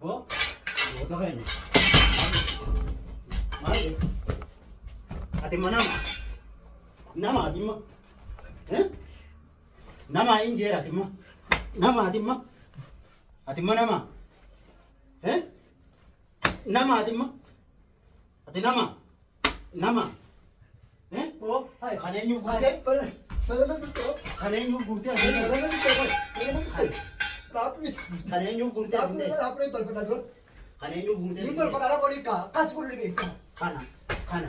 Go. Go to kayo. Mali. Ate mo nama. Nama ate mo. Eh? Nama injera ate mo. Nama ate mo. Ate mo nama. Eh? Nama ate mo. Ate nama. Nama. Eh? Oh, hai. Kanin yung gute. Pala dito. Kanin yung gute. Pala dito. Rapid. Kanin yung gute. Rapid tol pala dito. Kanin yung gute. Ini tol pala ko ka. Kas ko rin ito. Kana. Kana.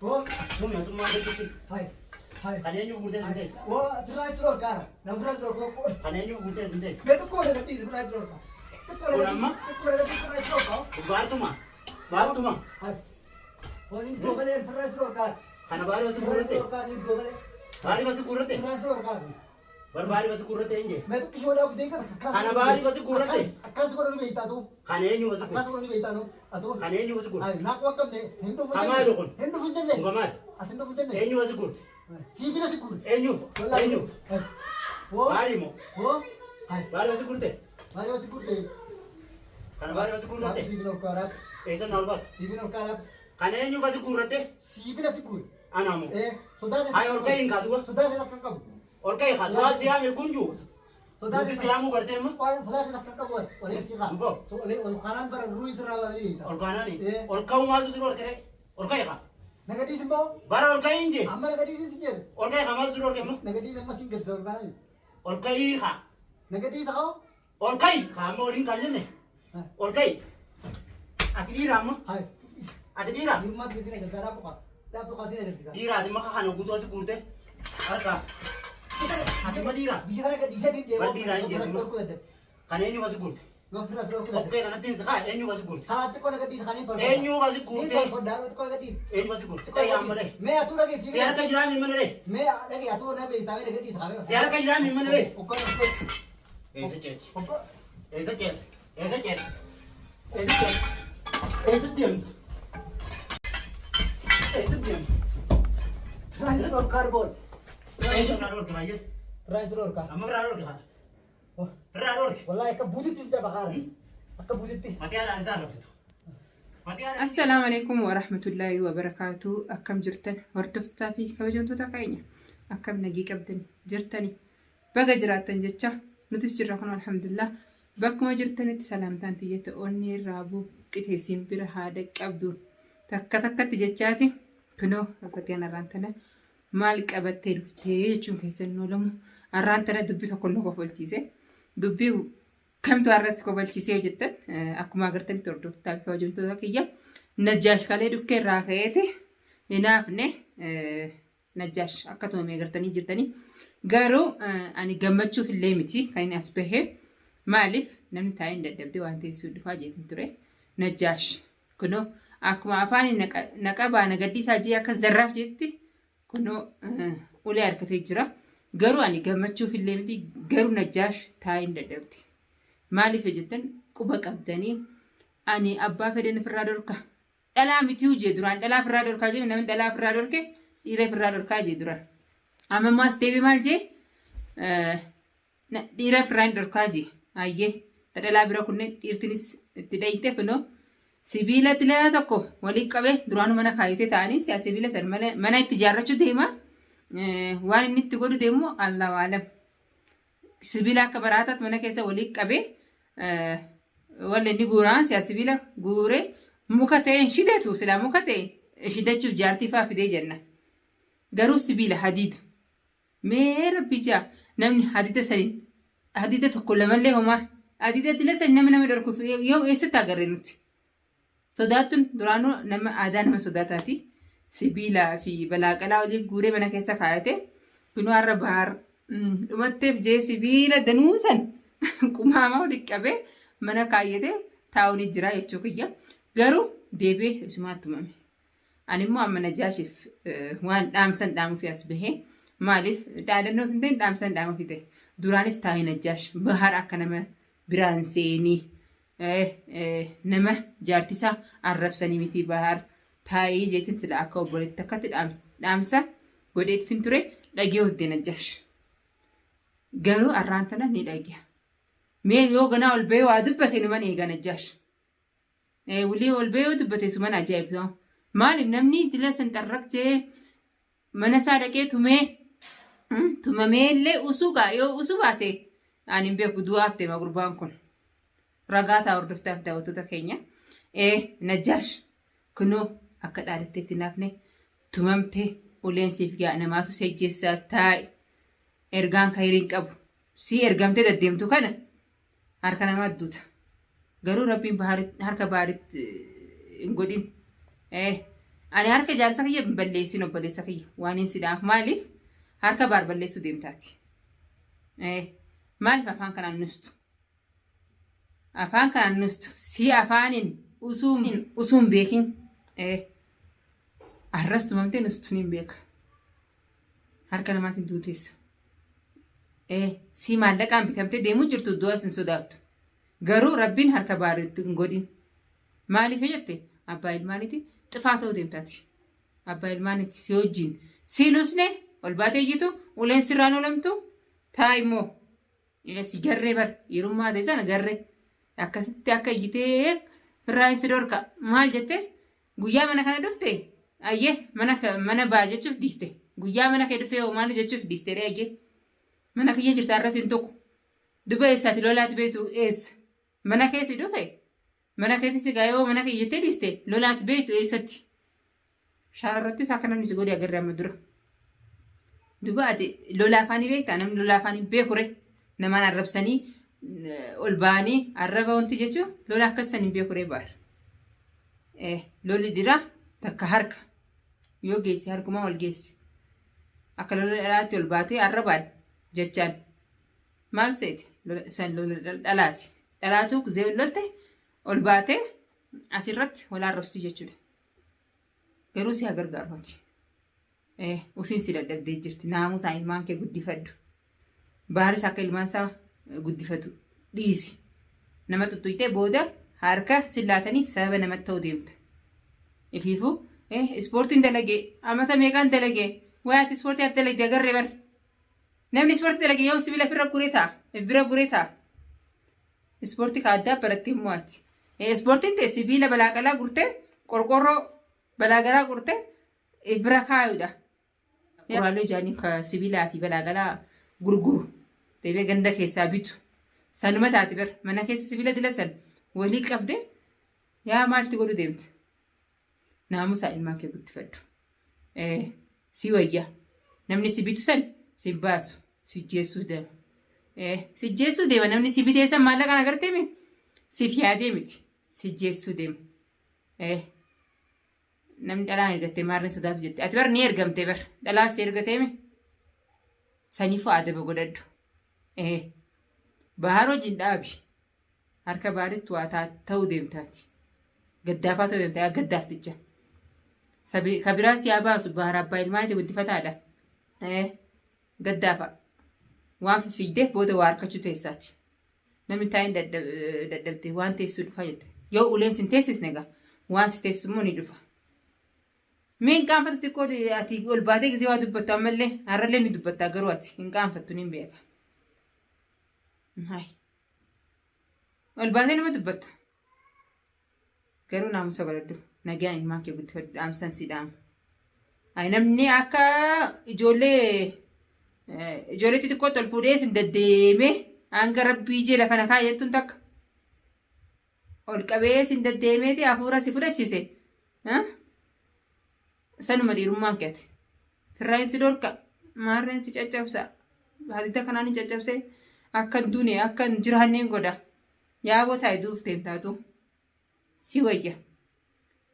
Oh, Sumya tumama dito. hai. Hai. Kanin yung gute sinde. Oh, try slow ka. Na try slow ko. Kanin yung gute sinde. Beto ko na dito try slow ka. Ko na dito try slow ka. Baru ma. Baru ma. Hai. Oh, ini dua balik try slow ka. Kana baru masuk kurate. Ini dua balik. Baru masuk kurate. Try slow ka. Baru masuk kurate enje. मैं तो किसी वाला आप देखा था खाना बाहर ही बस कुरत है अक्का तो नहीं बेचता तू खाने ही बस अक्का तो नहीं बेचता नो अतो खाने ही बस कुरत हाय नाक वक्त ने हिंदू हमारे लोगों हिंदू फुंजन ने गमार हिंदू फुंजन ने एन्यू बस कुरत सीपी ना सिकुर एन्यू वो बारी मो वो हाय बारी बस कुरते बारी बस सिकुर ते खाना बारी बस कुरते सीपी ना उकारा ऐसा नॉल बात सीपी ना उकारा खाने एन्यू बस कुरते सीपी ना सिकुर आना मो ए सुधा ने हाय और कहीं खा दूँगा सुधा ने रखा कब और कहीं खा दूँगा सिया में गुंजू सुधा ने सियामू करते हैं हम पान सुधा ने रखा कब और ये सीखा रुको तो अरे और खाना पर रूई सरा वाली बेचता और खाना नहीं और खाऊं माल दूसरे और करे और कहीं खा नगदी सिंबो बारह और कहीं इंजे अम्मा नगदी सिंजर और कहीं खा माल दूसरे और के हम नगदी सिंबो सिंगर सर का और कहीं खा नगदी सको और कहीं खा मोरिंग खाने ने और कहीं अतली राम हाय अतली राम हिम्मत किसी ने करता आप तो कैसे नहीं करती Dira, di makakano gusto sa kurte. Arka. Ate madira. Bihar का दिशा दिन देवा Madira inje. Kanenyo ka sa kurte. No फिर फिर Okay na natin sa ka, enyo ka sa kurte. हां तो कौन का दिशा खाने तो Enyo ka sa kurte. नहीं तो डालो तो कौन का दिशा Enyo ka sa kurte. Kaya mo re. मैं अतुरा के सीधे Siyar ka jirami man re. मैं लगे अतुरा ने बेटा मैं लगे दिशा खाने Siyar ka jirami man re. ऊपर Esa chet. ऊपर Esa chet. Esa chet. Esa chet. Esa chet. Esa chet. Transfer और carbon Esa na ro ka ye. Transfer और का Amma ra ro ka. Ra ro. والله एक बुझी तीस जब बकार अक्का बुझी तीस Mati ala anda ro. Mati ala. السلام عليكم ورحمة الله وبركاته أكم جرتن وردفتا في كبجنتو تقايني أكم نجي كبدن جرتني بقى جراتن جتشا نتس جرقنا الحمد لله بكما جرتني تسلامتان تيجي أوني رابو كتيسين بره هذا كبدو تكا تجتشاتي كنو فتيانا رانتنا مالك أبتي رفتي جون كيسن نولم الرانتنا دبي تكونو كفولتيسي دبي كم توارث كوبلتشيسي جدا أكما قرتني تردوفتا في وجنتو تقيا نجاش كالي دوكي راكيتي هنافني نجاش أكتو مي قرتني جرتني قارو أني قمتشو في الليمتي كاين أسبه مالف نمي تاين دبدي وانتي سود فاجي تنتري نجاش كنو أكما أفاني نقابا نقدي ساجي أكا زراف جيتي كنو أولي أركتي جرا قارو أني قمتشو في الليمتي قارو نجاش تاين دبدي maaliif jettan quba qabdanii ani abbaa fedhan firraa dorka dhalaa miti hojii duraan dhalaa firraa dorkaa jedhu namni dhalaa firraa dorke dhiira firraa dorkaa jedhu duraan amma maas deebi maal jee dhiira firraa dorkaa jedhu ayyee dhalaa bira kunneen dhiirtinis itti dhayite kunoo sibiila tilaa tokko walii qabee duraanu mana kaayitee ta'anii siyaa sibiila san mana itti ijaarrachuu deema waan inni itti godhu deemu allah waalam sibiila akka baraataatti mana keessa walii qabee walla inni guuraan siyaa sibiila guuree muka ta'een shideetu silaa muka ta'e shidachuuf jaartii fa'aa fidee jenna. Garuu sibiila hadiida. Mee rabbi jaa namni hadiida saniin hadiida tokko lamallee homaa hadiida dila sanii nama dhorkuuf yoo eessatti agarre nuti. Sodaattuun duraanuu nama aadaa nama sodaataati. Sibiilaa fi balaaqalaa waliin guuree mana keessa kaayate kunuu har'a baar dhumatteef jee sibiila danuusan qumaama waliin qabee mana kaayyate taa'uun jira jechuu kiyya. Garuu deebi'ee isumaatti himame. Ani immoo amma najaashiif waan dhaamsan dhaamuuf as bahee maaliif dhaadannoo hin ta'in dhaamsan dhaamuuf ta'e duraanis taa'ee najaash bahar akka nama biraan seenii nama jaartisaa arrabsanii miti bahar taa'ee jeetin sila akka obboleetti akkatti dhaamsa godheet fin ture dhagee hojjete najaash. Garuu arraan tana ni dhagiya. Mee yoo ganaa ol bahee waa dubbate numan eega najaash. Wulii ol ba'ee dubbate suman ajaa'ibsa. Maaliif namni dila san xarraqchee mana isaa dhaqee tumamee illee usuugaa yoo usuu baate ani hin beeku du'aaf deema gurbaan kun. Ragaa ta'a hordoftaaf daawwattoota keenya. Najjaash kunoo akka dhaadhatteetti naafne tumamtee uleensiif gaa namaatu sejjeessaa taa'e ergaan kayiriin qabu si ergamtee deddeemtu kana harka namaa adduuta. Garuu rabbiin harka baaritti hin godhin. Ani harka jaarsa kiyya hin balleessin obboleessa kiyya waan hin sidhaaf maaliif harka baar balleessuu deemtaati. Maaliif afaan kanaan nustu? Afaan kanaan nustu si afaanin usuun beekin. Arras tumamtee nustuun hin beeka. Harka namaatiin duuteessa. Si maallaqaan bitamtee deemuu jirtu du'a sin sodaattu. Garuu rabbiin harka baaritti hin godhin. Maaliif jette abbaa ilmaaniiti xifaa ta'uu deemtaati. Abbaa ilmaaniiti si wajjin si nusne ol baatee iyyitu uleen sirraan olamtu taa immoo si garree bar yerummaa ta'e sana garree akkasitti akka iyyitee firraan si dorka maal jette guyyaa mana kana dhufte ayyee mana baa jechuuf dhiiste guyyaa mana kee dhufee maal jechuuf dhiiste ayyee mana kiyya jirta arras hin tokko duba eessaati lolaati beetu eessa mana keessi dhufe mana keessi gaayoo mana kiyya jettee dhiiste lolaati beetu eessatti shaarratti isaa kana namni si godhe agarree amma dura duba ati lola afaanii beektaa namni lola afaanii beekure namaan arrabsanii ol ba'anii arraba wanti jechuun lola akkasanii beekure baar. Lolli dira takka harka yoo geesse harkumaa ol geesse akka lola dhalaatti ol baatee arrabaan jechaan maal seeti san lola dhalaati dhalaatu zeellotte ol baatee asirratti wal arrabsi jechuudha. Garuu si gargaarfati. Usiin si dadhabdee jirti naamusaa ilmaan kee guddifadhu. Baaris akka ilmaan isaa guddifatu dhiisi. Nama tuttuutee booda harka sillaatanii sababa namatti ta'uu deemta. Ifiifuu ispoortiin dalagee amata meeqaan dalagee wayaati ispoortii ati dalagdee agarree bar. Namni ispoortii dalagee yoo sibiila bira guree ta'a. Ispoortii ka addaa barattee immoo ati. Ispoortiin ta'e sibiila balaaqalaa gurtee qorqorroo balaaqalaa gurtee bira kaayuudha. Qoraaloo ijaanii ka sibiilaa fi balaaqalaa gurguru. Deebee ganda keessaa bitu. Sanuma taati bar mana keessa sibiila dilasan walii qabde yaa maalti godhu deemta. Naamusaa ilmaan kee guddifadhu. Si wayyaa. Namni si bitu san si baasu si jeessuu deema. Si jeessuu deema namni si bitee san maallaqaan agartee mi? Siif yaadee miti si jeessuu deema. Namni dhalaan ergattee maarreen sodaatu jette. Ati bar ni ergamtee bar dhalaa si ergatee mi? Saniifuu adaba godhadhu. Bahar wajjin dhaabi. Harka baaritti waa ta'uu deemtaati. Gaddaafaa ta'uu deemtaa gaddaafticha. Kabiraas yaa baasu bahar abbaa ilmaati guddifataadha. Gaddaafa. Waan fiigdeef booda waa harkachuu teessaati. Namni taa'in dadhabde waan teessuu dhufa jette. Yoo uleen sin teessisne egaa waan si teessummoo ni dhufa. Miin qaanfatu xiqqoo ati ol baatee gisee waa dubbattu ammallee har'allee ni dubbattaa garuu ati hin qaanfattu ni beeka. Ol baatee nama dubbatta. Garuu naamusa godhadhu. Nagaan ilmaan kee guddifadhu dhaamsan si dhaamu. Namni akka ijoollee xixiqqootti ol fuudhee sin deddeemee hanga rabbii ijee lafa nakaa jettuun takka. Ol qabee sin deddeemeeti hafuura si fudhachise. Sanuma dhiirummaan keeti. Firraan si dorka maarreen si caccabsa. Haadita kanaan hin caccabsee akka hin duune akka hin jiraanneen godha. Yaaboo taa'e duufteen taatu si wayya.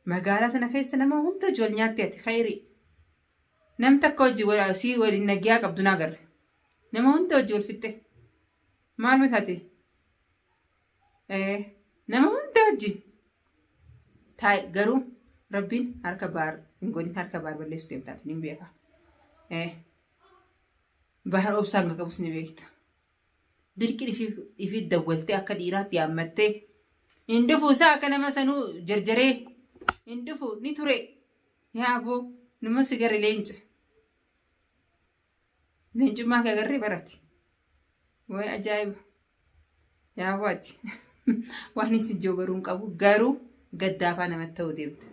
Magaalaa tana keessa nama hunda ijool nyaattee ati khayrii. Nam takka hojii si waliin nagyaa qabdu naa agarre. Nama hunda hojii wal fixxe. Maal mitaate? Nama hunda hojii. Taa'e garuu rabbiin harka baar hin godhin harka baar balleessu deemtaati ni beeka. Bahar obsaan akka qabus ni beekta. Dirqii ifi dawwaltee akka dhiiraatti yaammattee hin dhufu isaa akka nama sanuu jarjaree hin dhufu ni ture. Yaaboo nama si gara leenca. Leencummaa kee agarree barate. Way ajaa'iba. Yaaboo ati waan isin jiru garuu hin qabu garuu gaddaafaa namatti ta'uu deemta.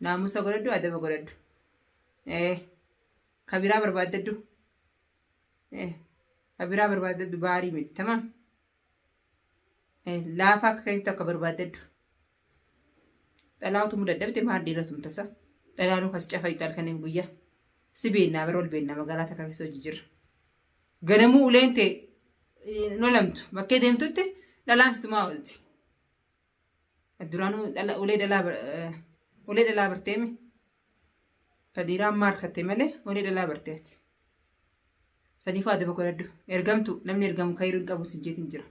Naamusa godhadhu adaba godhadhu. Kabiraa barbaaddadhu. Kabiraa barbaaddadhu baarii miti tamam. Laafaa akka keessatti akka barbaaddadhu. Dhalaatu mudadhabde maal dhiiratu tasa. Dhalaanuu kas cafa itti halkaniin guyyaa. Si beennaa bara ol beennaa magaalaa takka keessa hojii jirra. Ganamuu uleen ta'e nolamtu bakkee deemtutti dhalaan situmaa oolti. Duraanuu ulee dhalaa barteemi. Fadiiraan maal kattee malee ulee dhalaa barteeti. Saniifuu adaba godhadhu. Ergamtu namni ergamu kayiru hin qabu sijjeetiin jira.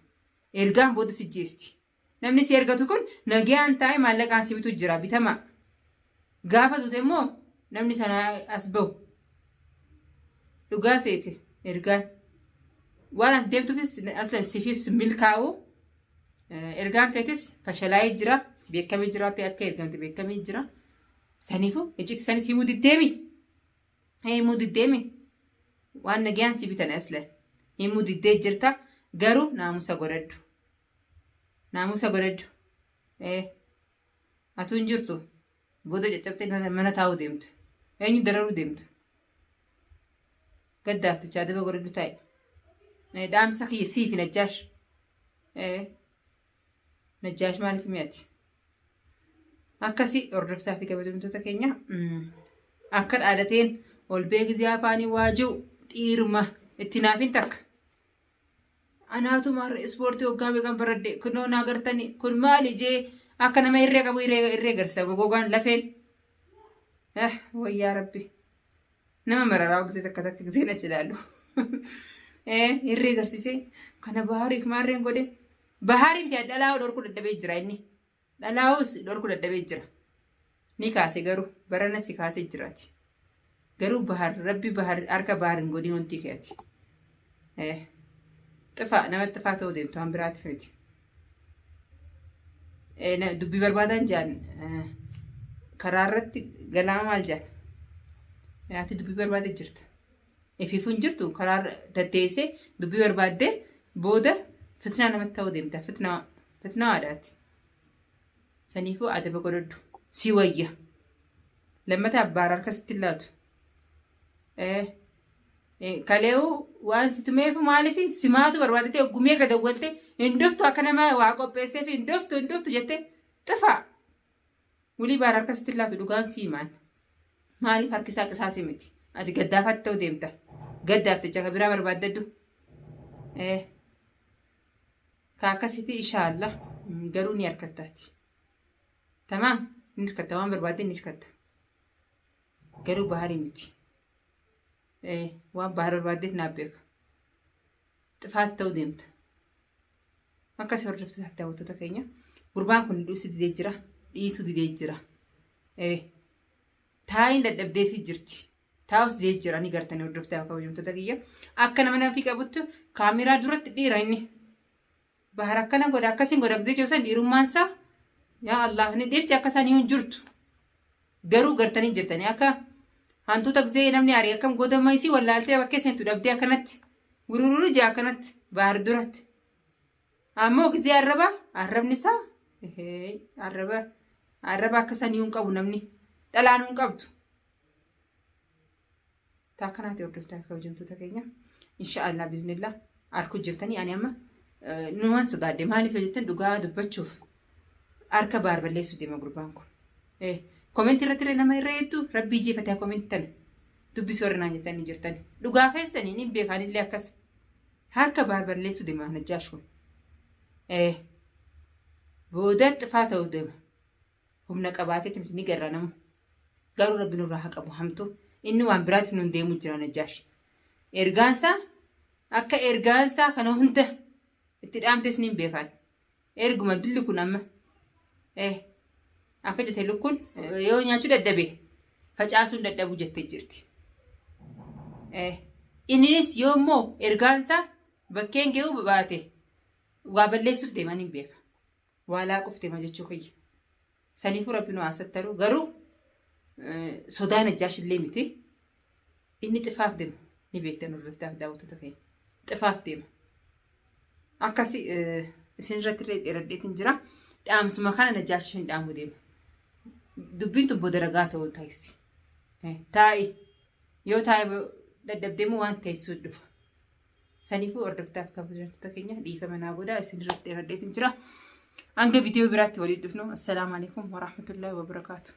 Ergaan booda sijjeesti. Namni si ergatu kun nagaan taa'e maallaqaan si bitu jira bitamaa. Gaafa tuute immoo namni sana as bahu. Dhugaa seete ergaan. Waan ati deemtuufis aslan siifis milkaa'u. Ergaan keetis fashalaa'ee jira. Beekamee jiraate akka ergamte beekamee jira. Saniifuu ijjitti sanis himuu diddeemi. Himuu diddeemi. Waan nagaan si bitan aslan. Himuu diddee jirta. Garuu naamusa godhadhu. Naamusa godhadhu. Atuu hin jirtu. Booda caccabtee mana taa'uu deemtu. Eenyu dararuu deemtu. Gaddaafticha adaba godhadhu taa'e. Dhaamsa kiyya siifi Najjaash. Najjaash maaliif mi'aati? Akkasii hordoftaa fi kabajamtoota keenya akka dhaadateen ol beeksisee afaanii waajuu dhiiruma itti naafin takka. Anaatu maarra ispoortii waggaa beekan baradde kunoo naa gartanii kun maali jee akka nama irree qabu irree garsiisa gogogaan lafeen. Wayyaa rabbi. Nama mararaa waqtii takka giseen achi ilaalu. Irree garsiisee kana bahaariif maarreen godhe. Bahaariin fi dhalaa'uu dhorkuu dadhabee jira inni. Dhalaa'uus dhorkuu dadhabee jira. Ni kaase garuu barana si kaasee jiraati. Garuu rabbi harka bahaariin godin wanti keeti. Namatti xifaa ta'uu deemtu waan biraatti miti. Dubbii barbaadan jaan karaa irratti galaa maal jaan? Ati dubbii barbaadee jirta. Ifiifuun jirtu karaa tatteessee dubbii barbaaddee booda fitnaa namatti ta'uu deemta. Fitnaa aadaati. Saniifuu adaba godhadhu. Si wayya. Lammata abbaara harkasitti laatu. Kaleewu waan si tumeef maaliif simaatu barbaadate oggumee gad awwalte hindoftu akka nama waa qopheesseef hindoftu jettee xifaa. Wulii baara harkasitti laatu dhugaan si himaan. Maaliif harkisaa qisaasii miti? Ati gaddaafatti ta'uu deemta. Gaddaafticha ka biraa barbaaddadhu. Ka akkasitti inshaallah garuu ni harkattaati. Tamaam ni hirkatta waan barbaadde ni hirkatta. Garuu baharii miti. Waan bahara barbaaddeef naaf beeka. Xifaatti ta'uu deemta. Akkasii hordoftoota daawwattoota keenya gurbaan kun dhiisuu didee jira. Taa'iin dadhabdeefii jirti. Taa'us didee jira ni gartanii hordoftoota kabajamtoota kiyya. Akka nama fi qabuttu kaameraa duratti dhiira inni. Bahara akkana godha akkasiin godha gisee joosan dhiirummaansaa yaa Allah ni dhiirti akka isaan hin jirtu. Garuu gartanii jirtanii akka hantuuta gisee namni arii akkam godama isii wallaaltee bakkee seentu dhabdee akkanatti gururuu jaa akkanatti bahar duratti. Ammoo gisee arrabni isaa arraba akka isaan hin qabu namni dhalaan hin qabdu. Taakanaati hordoftaa kabajamtoota keenya. Inshaallah biiznillah harku jirtanii ani amma numan sodaadde maaliif jettan dhugaa dubbachuuf harka baar balleessu deema gurbaan kun. Koomenti irratti nama irra hedduu rabbii jeefatee koomenti tana dubbisuu irra naan jettanii jirtani. Dhugaa keessanii ni beekanillee akkas harka baar balleessu deema Najjaash kun. Booda xifaa ta'uu deema. Humna qabaateeti miti ni garra namu. Garuu rabbi nurraa haa qabu hamtu. Inni waan biraatti nun deemu jira Najjaash. Ergaansaa akka ergaansaa kana hunda itti dhaamtes ni beekan. Erguma dulli kun amma. Akka jette lukkuun yoo nyaachuu dadhabe facaasuun dadhabu jettee jirti. Innis yoo immoo ergaansaa bakkeen ga'uu baate waa balleessuuf deeman hin beeka. Waa laaquuf deema jechuu kiyya. Saniifuu rabbi nu haasattaru garuu sodaa Najjaash illee miti. Inni xifaaf deema ni beektan hordoftaaf daawwattoota keenya. Xifaaf deema. Akkasii isin irratti illee dheeradheetiin jira. Dhaamsuma kana Najjaash hin dhaamu deema. dubbiin tun booda ragaa ta'uu taasisi. Taa'i yoo taa'e dadhabdeemu waan teessuu dhufa. Saniifuu hordoftaaf kabajamtoota keenya dhiifama naa godhaa isin irratti dheeradheetiin jira. Hanga viidiyoo biraatti waliin dhufnu. Assalaamu alaikum warahmatullahi wabarakaatu.